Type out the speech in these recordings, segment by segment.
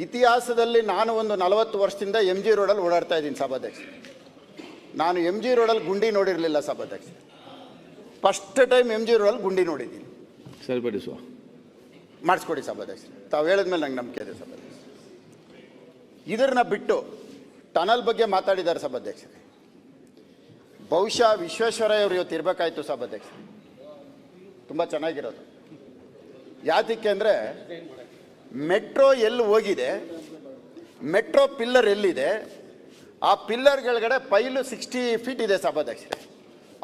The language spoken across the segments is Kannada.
ಇತಿಹಾಸದಲ್ಲಿ ನಾನು ಒಂದು 40 ವರ್ಷದಿಂದ ಎಮ್ ಜಿ ರೋಡಲ್ಲಿ ಓಡಾಡ್ತಾ ಇದ್ದೀನಿ ಸಭಾಧ್ಯಕ್ಷ. ನಾನು ಎಮ್ ಜಿ ರೋಡಲ್ಲಿ ಗುಂಡಿ ನೋಡಿರಲಿಲ್ಲ ಸಭಾಧ್ಯಕ್ಷ. ಫಸ್ಟ್ ಟೈಮ್ ಎಮ್ ಜಿ ರೋಡಲ್ಲಿ ಗುಂಡಿ ನೋಡಿದ್ದೀನಿ. ಸರಿಪಡಿಸುವ ಮಾಡಿಸ್ಕೊಡಿ ಸಭಾಧ್ಯಕ್ಷ. ತಾವು ಹೇಳಿದ್ಮೇಲೆ ನಂಗೆ ನಂಬಿಕೆ ಇದೆ ಸಭಾಧ್ಯಕ್ಷ. ಇದನ್ನ ಬಿಟ್ಟು ಟನಲ್ ಬಗ್ಗೆ ಮಾತಾಡಿದ್ದಾರೆ ಸಭಾಧ್ಯಕ್ಷ. ಬಹುಶಃ ವಿಶ್ವೇಶ್ವರಯ್ಯ ಅವರು ಇವತ್ತು ಇರಬೇಕಾಯ್ತು ಸಭಾಧ್ಯಕ್ಷ. ತುಂಬ ಚೆನ್ನಾಗಿರೋದು. ಯಾತಕ್ಕೆ ಅಂದರೆ ಮೆಟ್ರೋ ಎಲ್ಲಿ ಹೋಗಿದೆ, ಮೆಟ್ರೋ ಪಿಲ್ಲರ್ ಎಲ್ಲಿದೆ, ಆ ಪಿಲ್ಲರ್ ಕೆಳಗಡೆ ಪೈಲು 60 ಫೀಟ್ ಇದೆ ಸಭಾಧ್ಯಕ್ಷರೇ.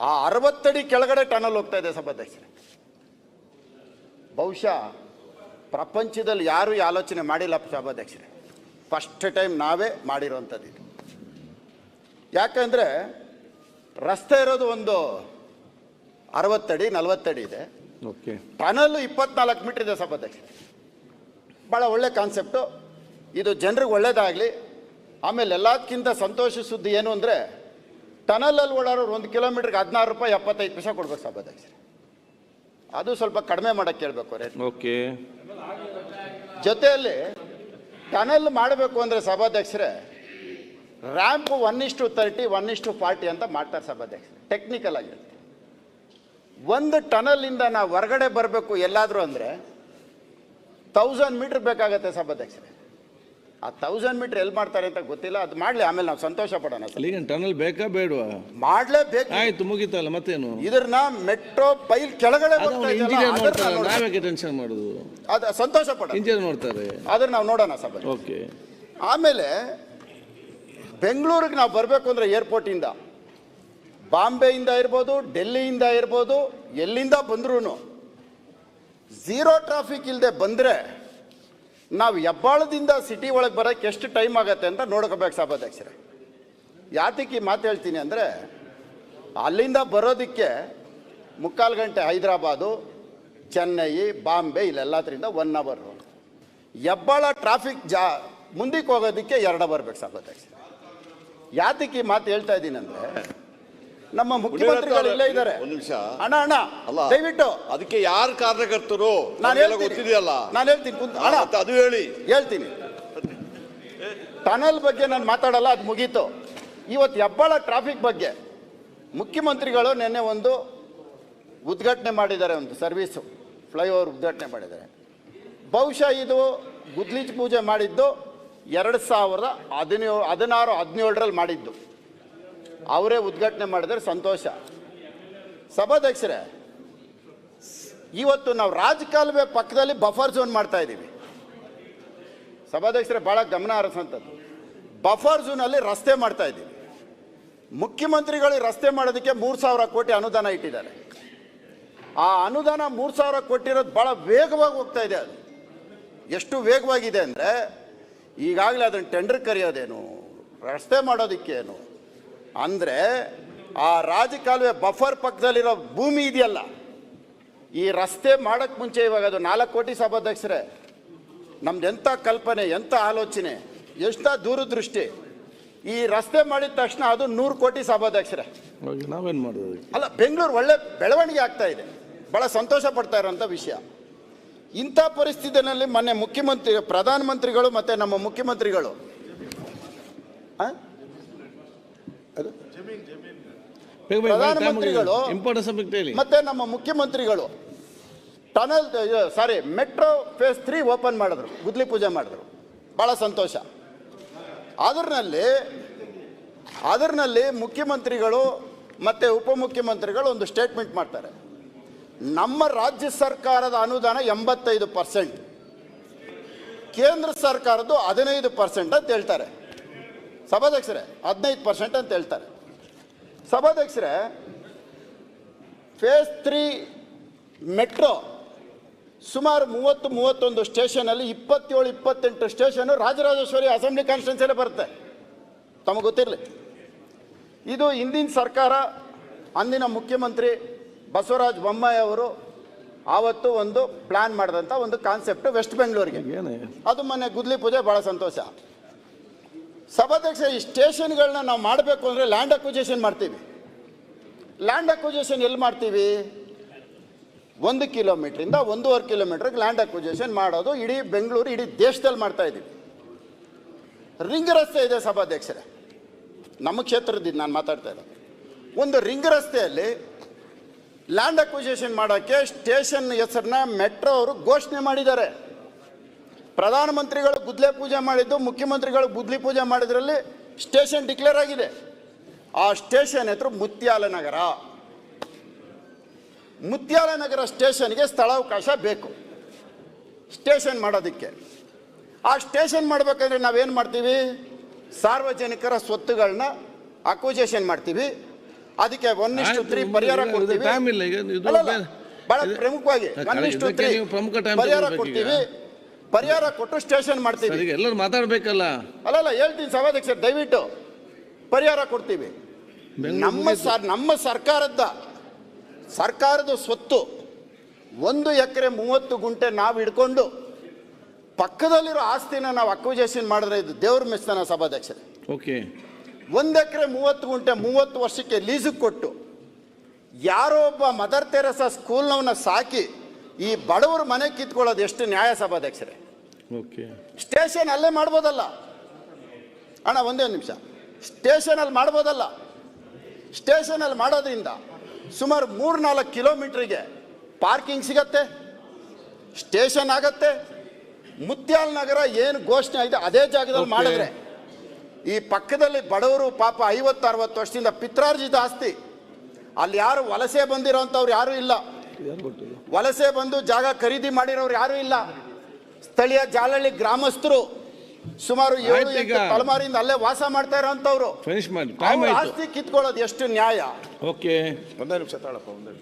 ಆ 60 ಅಡಿ ಕೆಳಗಡೆ ಟನಲ್ ಹೋಗ್ತಾ ಇದೆ ಸಭಾಧ್ಯಕ್ಷರೇ. ಬಹುಶಃ ಪ್ರಪಂಚದಲ್ಲಿ ಯಾರೂ ಈ ಆಲೋಚನೆ ಮಾಡಿಲ್ಲ ಸಭಾಧ್ಯಕ್ಷರೇ. ಫಸ್ಟ್ ಟೈಮ್ ನಾವೇ ಮಾಡಿರೋವಂಥದ್ದು ಇದು. ಯಾಕಂದರೆ ರಸ್ತೆ ಇರೋದು ಒಂದು 60 ಅಡಿ 40 ಅಡಿ ಇದೆ. ಓಕೆ, ಟನಲ್ಲು 24 ಮೀಟರ್ ಇದೆ ಸಭಾಧ್ಯಕ್ಷರೇ. ಭಾಳ ಒಳ್ಳೆ ಕಾನ್ಸೆಪ್ಟು ಇದು. ಜನರಿಗೆ ಒಳ್ಳೇದಾಗಲಿ. ಆಮೇಲೆ ಎಲ್ಲದಕ್ಕಿಂತ ಸಂತೋಷ ಸುದ್ದಿ ಏನು ಅಂದರೆ ಟನಲಲ್ಲಿ ಓಡಾಡೋರು 1 ಕಿಲೋಮೀಟ್ರಿಗೆ 16 ರೂಪಾಯಿ 75 ಪೈಸೆ ಕೊಡ್ಬೇಕು ಸಭಾಧ್ಯಕ್ಷರೇ. ಅದು ಸ್ವಲ್ಪ ಕಡಿಮೆ ಮಾಡೋಕ್ಕೆ ಕೇಳಬೇಕು ರೇಟ್. ಓಕೆ, ಜೊತೆಯಲ್ಲಿ ಟನಲ್ ಮಾಡಬೇಕು ಅಂದರೆ ಸಭಾಧ್ಯಕ್ಷರೇ ರ್ಯಾಂಪ್ 1:30 1:40 ಅಂತ ಮಾಡ್ತಾರೆ ಸಭಾಧ್ಯಕ್ಷರೇ. ಟೆಕ್ನಿಕಲ್ ಆಗಿರುತ್ತೆ. ಒಂದು ಟನಲ್ಲಿಂದ ನಾವು ಹೊರಗಡೆ ಬರಬೇಕು ಎಲ್ಲಾದರೂ ಅಂದರೆ 1000 ಮೀಟ್ರ್ ಬೇಕಾಗತ್ತೆ ಸಭಾಧ್ಯಕ್ಷರೇ. ಆ 1000 ಮೀಟ್ರ್ ಎಲ್ಲಿ ಮಾಡ್ತಾರೆ ಅಂತ ಗೊತ್ತಿಲ್ಲ. ಅದು ಮಾಡಲಿ, ಆಮೇಲೆ ನಾವು ಸಂತೋಷ ಪಡೋಣ. ಈಗ ಟನಲ್ ಬೇಕಾ ಬೇಡವಾ? ಮಾಡಲೇಬೇಕು. ಆಯ್ತು, ಮುಗಿತಲ್ಲ ಮತ್ತೇನು. ಇದನ್ನ ಮೆಟ್ರೋ ಪೈಲ್ ಕೆಳಗಡೆ ನಾವ್ಯಾಕೆ ಟೆನ್ಷನ್ ಮಾಡುದು? ಅದು ಸಂತೋಷ ಪಡೋಣ. ಇಂಜಿನಿಯರ್ ನೋಡ್ತಾರೆ, ಆದ್ರೆ ನಾವು ನೋಡೋಣ ಸಭೆ. ಓಕೆ. ಆಮೇಲೆ ಬೆಂಗಳೂರಿಗೆ ನಾವು ಬರಬೇಕು ಅಂದರೆ ಏರ್ಪೋರ್ಟಿಂದ, ಬಾಂಬೆಯಿಂದ ಇರ್ಬೋದು, ಡೆಲ್ಲಿಯಿಂದ ಇರ್ಬೋದು, ಎಲ್ಲಿಂದ ಬಂದ್ರೂ ಝೀರೋ ಟ್ರಾಫಿಕ್ ಇಲ್ಲದೆ ಬಂದರೆ ನಾವು ಹೆಬ್ಬಾಳದಿಂದ ಸಿಟಿ ಒಳಗೆ ಬರೋಕ್ಕೆ ಎಷ್ಟು ಟೈಮ್ ಆಗುತ್ತೆ ಅಂತ ನೋಡ್ಕೋಬೇಕು ಸಭಾಧ್ಯಕ್ಷರೇ. ಯಾತಕ್ಕೆ ಈ ಮಾತು ಹೇಳ್ತೀನಿ ಅಂದರೆ ಅಲ್ಲಿಂದ ಬರೋದಕ್ಕೆ 3/4 ಗಂಟೆ ಹೈದರಾಬಾದು, ಚೆನ್ನೈ, ಬಾಂಬೆ ಇಲ್ಲೆಲ್ಲದ್ರಿಂದ 1 ಅವರ್. ಹೆಬ್ಬಾಳ ಟ್ರಾಫಿಕ್ ಮುಂದಕ್ಕೆ ಹೋಗೋದಕ್ಕೆ 2 ಅವರ್ ಬೇಕು ಸಭಾಧ್ಯಕ್ಷರೇ. ಯಾತಕ್ಕೆ ಈ ಮಾತು ಹೇಳ್ತಾ ಇದ್ದೀನಿ ಅಂದರೆ ನಮ್ಮ ಮುಖ್ಯಮಂತ್ರಿಗಳು ಇಲ್ಲೇ ಇದ್ದಾರೆ. ಒಂದು ನಿಮಿಷ ಅಣ್ಣ ಅಣ್ಣ ದಯವಿಟ್ಟು ಅದಕ್ಕೆ ಯಾರು ಕಾರಣಕರ್ತರು ಗೊತ್ತಿದೆಯಲ್ಲ, ನಾನು ಹೇಳ್ತೀನಿ ಅಣ್ಣ, ಅದು ಹೇಳ್ತೀನಿ. ಟನಲ್ ಬಗ್ಗೆ ನಾನು ಮಾತಾಡಲ್ಲ, ಅದು ಮುಗೀತು. ಇವತ್ತು ಹೆಬ್ಬಾಳ ಟ್ರಾಫಿಕ್ ಬಗ್ಗೆ ಮುಖ್ಯಮಂತ್ರಿಗಳು ನಿನ್ನೆ ಒಂದು ಉದ್ಘಾಟನೆ ಮಾಡಿದ್ದಾರೆ. ಒಂದು ಸರ್ವಿಸು ಫ್ಲೈಓವರ್ ಉದ್ಘಾಟನೆ ಮಾಡಿದ್ದಾರೆ. ಬಹುಶಃ ಇದು ಗುದ್ಲಿಚ್ ಪೂಜೆ ಮಾಡಿದ್ದು 2016-17 ಮಾಡಿದ್ದು. ಅವರೇ ಉದ್ಘಾಟನೆ ಮಾಡಿದರೆ ಸಂತೋಷ. ಸಭಾಧ್ಯಕ್ಷರೇ, ಇವತ್ತು ನಾವು ರಾಜಕಾಲುವೆ ಪಕ್ಕದಲ್ಲಿ ಬಫರ್ ಝೋನ್ ಮಾಡ್ತಾ ಇದ್ದೀವಿ ಸಭಾಧ್ಯಕ್ಷರೇ. ಭಾಳ ಗಮನ ಹರಿಸುವಂಥದ್ದು. ಬಫರ್ ಝೋನಲ್ಲಿ ರಸ್ತೆ ಮಾಡ್ತಾ ಇದ್ದೀವಿ. ಮುಖ್ಯಮಂತ್ರಿಗಳು ರಸ್ತೆ ಮಾಡೋದಕ್ಕೆ 3,000 ಕೋಟಿ ಅನುದಾನ ಇಟ್ಟಿದ್ದಾರೆ. ಆ ಅನುದಾನ 3,000 ಕೊಟ್ಟಿರೋದು ಭಾಳ ವೇಗವಾಗಿ ಹೋಗ್ತಾ ಇದೆ. ಅದು ಎಷ್ಟು ವೇಗವಾಗಿದೆ ಅಂದರೆ ಈಗಾಗಲೇ ಅದನ್ನು ಟೆಂಡರ್ ಕರೆಯೋದೇನು, ರಸ್ತೆ ಮಾಡೋದಕ್ಕೇನು ಅಂದರೆ ಆ ರಾಜಕಾಲುವೆ ಬಫರ್ ಪಕ್ಕದಲ್ಲಿರೋ ಭೂಮಿ ಇದೆಯಲ್ಲ, ಈ ರಸ್ತೆ ಮಾಡೋಕ್ಕೆ ಮುಂಚೆ ಇವಾಗ ಅದು 4 ಕೋಟಿ ಸಭಾಧ್ಯಕ್ಷರೇ. ನಮ್ದು ಎಂಥ ಕಲ್ಪನೆ, ಎಂಥ ಆಲೋಚನೆ, ಎಷ್ಟು ದೂರದೃಷ್ಟಿ. ಈ ರಸ್ತೆ ಮಾಡಿದ ತಕ್ಷಣ ಅದು 100 ಕೋಟಿ ಸಭಾಧ್ಯಕ್ಷರೇ. ನಾವೇನು ಮಾಡೋದು? ಅಲ್ಲ, ಬೆಂಗಳೂರು ಒಳ್ಳೆ ಬೆಳವಣಿಗೆ ಆಗ್ತಾ ಇದೆ. ಭಾಳ ಸಂತೋಷ ಪಡ್ತಾ ಇರೋಂಥ ವಿಷಯ. ಇಂಥ ಪರಿಸ್ಥಿತಿಯಲ್ಲಿ ಮೊನ್ನೆ ಪ್ರಧಾನಮಂತ್ರಿಗಳು ಮತ್ತು ನಮ್ಮ ಮುಖ್ಯಮಂತ್ರಿಗಳು ಮತ್ತೆ ನಮ್ಮ ಮುಖ್ಯಮಂತ್ರಿಗಳು ಮೆಟ್ರೋ ಫೇಸ್ 3 ಓಪನ್ ಮಾಡಿದ್ರು, ಗುದ್ಲಿ ಪೂಜೆ ಮಾಡಿದ್ರು. ಭಾಳ ಸಂತೋಷ. ಅದರಲ್ಲಿ ಮುಖ್ಯಮಂತ್ರಿಗಳು ಮತ್ತು ಉಪಮುಖ್ಯಮಂತ್ರಿಗಳು ಒಂದು ಸ್ಟೇಟ್ಮೆಂಟ್ ಮಾಡ್ತಾರೆ. ನಮ್ಮ ರಾಜ್ಯ ಸರ್ಕಾರದ ಅನುದಾನ 85%, ಕೇಂದ್ರ ಸರ್ಕಾರದ್ದು 15% ಅಂತ ಹೇಳ್ತಾರೆ ಸಭಾಧ್ಯಕ್ಷರೇ. 15% ಅಂತ ಹೇಳ್ತಾರೆ ಸಭಾಧ್ಯಕ್ಷರೇ. ಫೇಸ್ 3 ಮೆಟ್ರೋ ಸುಮಾರು 30-31 ಸ್ಟೇಷನಲ್ಲಿ 27-28 ಸ್ಟೇಷನು ರಾಜರಾಜೇಶ್ವರಿ ಅಸೆಂಬ್ಲಿ ಕಾನ್ಸ್ಟಿಟ್ಯೂನ್ಸಿಯಲ್ಲೇ ಬರುತ್ತೆ. ತಮಗೆ ಗೊತ್ತಿರಲಿ. ಇದು ಹಿಂದಿನ ಸರ್ಕಾರ, ಅಂದಿನ ಮುಖ್ಯಮಂತ್ರಿ ಬಸವರಾಜ ಬೊಮ್ಮಾಯಿ ಅವರು ಆವತ್ತು ಒಂದು ಪ್ಲಾನ್ ಮಾಡಿದಂಥ ಒಂದು ಕಾನ್ಸೆಪ್ಟ್ ವೆಸ್ಟ್ ಬೆಂಗಳೂರಿಗೆ. ಅದು ಮೊನ್ನೆ ಗುದ್ಲಿ ಪೂಜೆ. ಭಾಳ ಸಂತೋಷ ಸಭಾಧ್ಯಕ್ಷ. ಈ ಸ್ಟೇಷನ್ಗಳನ್ನ ನಾವು ಮಾಡಬೇಕು ಅಂದರೆ ಲ್ಯಾಂಡ್ ಅಕ್ವಿಜೇಷನ್ ಮಾಡ್ತೀವಿ. ಲ್ಯಾಂಡ್ ಅಕ್ವಿಜೇಷನ್ ಎಲ್ಲಿ ಮಾಡ್ತೀವಿ? 1 ಕಿಲೋಮೀಟ್ರಿಂದ 1.5 ಕಿಲೋಮೀಟ್ರಿಗೆ ಲ್ಯಾಂಡ್ ಅಕ್ವಿಜೇಷನ್ ಮಾಡೋದು ಇಡೀ ಬೆಂಗಳೂರು, ಇಡೀ ದೇಶದಲ್ಲಿ ಮಾಡ್ತಾ ಇದ್ದೀವಿ. ರಿಂಗ್ ರಸ್ತೆ ಇದೆ ಸಭಾಧ್ಯಕ್ಷರೇ, ನಮ್ಮ ಕ್ಷೇತ್ರದಿಂದ ನಾನು ಮಾತಾಡ್ತಾ ಇರೋದು. ಒಂದು ರಿಂಗ್ ರಸ್ತೆಯಲ್ಲಿ ಲ್ಯಾಂಡ್ ಅಕ್ವಿಸಿಷನ್ ಮಾಡೋಕ್ಕೆ ಸ್ಟೇಷನ್ ಹೆಸರನ್ನ ಮೆಟ್ರೋ ಅವರು ಘೋಷಣೆ ಮಾಡಿದ್ದಾರೆ. ಪ್ರಧಾನಮಂತ್ರಿಗಳು ಗುದ್ಲೆ ಪೂಜೆ ಮಾಡಿದ್ದು, ಮುಖ್ಯಮಂತ್ರಿಗಳು ಗುದ್ಲಿ ಪೂಜೆ ಮಾಡಿದ್ರಲ್ಲಿ ಸ್ಟೇಷನ್ ಡಿಕ್ಲೇರ್ ಆಗಿದೆ. ಆ ಸ್ಟೇಷನ್ ಹೆಸರು ಮುತ್ಯಾಲನಗರ. ಮುತ್ಯಾಲನಗರ ಸ್ಟೇಷನ್ಗೆ ಸ್ಥಳಾವಕಾಶ ಬೇಕು ಸ್ಟೇಷನ್ ಮಾಡೋದಕ್ಕೆ. ಆ ಸ್ಟೇಷನ್ ಮಾಡಬೇಕಾದ್ರೆ ನಾವೇನು ಮಾಡ್ತೀವಿ? ಸಾರ್ವಜನಿಕರ ಸ್ವತ್ತುಗಳನ್ನ ಅಕ್ವಿಸಿಷನ್ ಮಾಡ್ತೀವಿ. ಅದಕ್ಕೆ 1:3 ಪರಿಹಾರ ಕೊಡ್ತೀವಿ. ಟೈಮ್ ಇಲ್ಲ ಈಗ ಇದು ಅಲ್ಲಲ್ಲ, ಬಹಳ ಪ್ರಮುಖವಾಗಿ ಇದಕ್ಕೆ 1:3 ನೀವು ಪ್ರಮುಖ ಟೈಮ್ ಪರಿಹಾರ ತಗೊಳ್ಬೇಕು ಈಗ. ಕೊಡ್ತೀವಿ. ಪರಿಹಾರ ಕೊಟ್ಟು ಸ್ಟೇಷನ್ ಮಾಡ್ತೀವಿ. ಈಗ ಎಲ್ಲರೂ ಮಾತಾಡ್ಬೇಕಲ್ಲ. ಅಲ್ಲಲ್ಲ, ಹೇಳ್ತೀನಿ ಸಭಾಧ್ಯಕ್ಷರು, ದಯವಿಟ್ಟು ಪರಿಹಾರ ಕೊಡ್ತೀವಿ. ನಮ್ಮ ಸರ್ಕಾರದ ಸ್ವತ್ತು 1 ಎಕರೆ 30 ಗುಂಟೆ ನಾವು ಹಿಡ್ಕೊಂಡು ಪಕ್ಕದಲ್ಲಿರೋ ಆಸ್ತಿನ ನಾವು ಅಕ್ವಿಸಿಷನ್ ಮಾಡಿದ್ರೆ ಇದು ದೇವ್ರ ಮೆಸ್ತಾನ ಸಭಾಧ್ಯಕ್ಷರೇ. ಓಕೆ, 1 ಎಕರೆ 30 ಗುಂಟೆ 30 ವರ್ಷಕ್ಕೆ ಲೀಸಿಗೆ ಕೊಟ್ಟು ಯಾರೋ ಒಬ್ಬ ಮದರ್ ತೆರೇಸಾ ಸ್ಕೂಲ್ನವನ್ನ ಸಾಕಿ ಈ ಬಡವರ ಮನೆ ಕಿತ್ಕೊಳ್ಳೋದು ಎಷ್ಟು ನ್ಯಾಯ ಸಭಾಧ್ಯಕ್ಷರೇ? ಓಕೆ, ಸ್ಟೇಷನ್ ಅಲ್ಲೇ ಮಾಡ್ಬೋದಲ್ಲ ಅಣ್ಣ, ಒಂದೇ ನಿಮಿಷ. ಸ್ಟೇಷನಲ್ಲಿ ಮಾಡ್ಬೋದಲ್ಲ. ಸ್ಟೇಷನಲ್ಲಿ ಮಾಡೋದ್ರಿಂದ ಸುಮಾರು 3-4 ಕಿಲೋಮೀಟ್ರಿಗೆ ಪಾರ್ಕಿಂಗ್ ಸಿಗತ್ತೆ, ಸ್ಟೇಷನ್ ಆಗತ್ತೆ. ಮುತ್ಯಾಲ ನಗರ ಏನು ಘೋಷಣೆ ಆಗಿದೆ ಅದೇ ಜಾಗದಲ್ಲಿ Okay. ಮಾಡಿದ್ರೆ ಈ ಪಕ್ಕದಲ್ಲಿ ಬಡವರು ಪಾಪ 50-60 ವರ್ಷದಿಂದ ಪಿತ್ರಾರ್ಜಿತ ಆಸ್ತಿ, ಅಲ್ಲಿ ಯಾರು ವಲಸೆ ಬಂದಿರೋಂಥವ್ರು ಯಾರೂ ಇಲ್ಲ. ಯಾರು ಕೊಟ್ಟಿದ್ದು? ವಲಸೆ ಬಂದು ಜಾಗ ಖರೀದಿ ಮಾಡಿರೋರು ಯಾರೂ ಇಲ್ಲ. ಸ್ಥಳೀಯ ಜಾಲಹಳ್ಳಿ ಗ್ರಾಮಸ್ಥರು ಸುಮಾರು 7-8 ತಲೆಮಾರಿಯಿಂದ ಅಲ್ಲೇ ವಾಸ ಮಾಡ್ತಾ ಇರೋಂಥವ್ರು. ಫಿನಿಶ್ ಮಾಡಿ, ಟೈಮ್ ಆಯ್ತು. ಆಸ್ತಿ ಕಿತ್ಕೊಳ್ಳೋದು ಎಷ್ಟು ನ್ಯಾಯ? ಓಕೆ, ಒಂದೇ ನಿಮಿಷ ತಾಳಪ್ಪ, ಒಂದೇ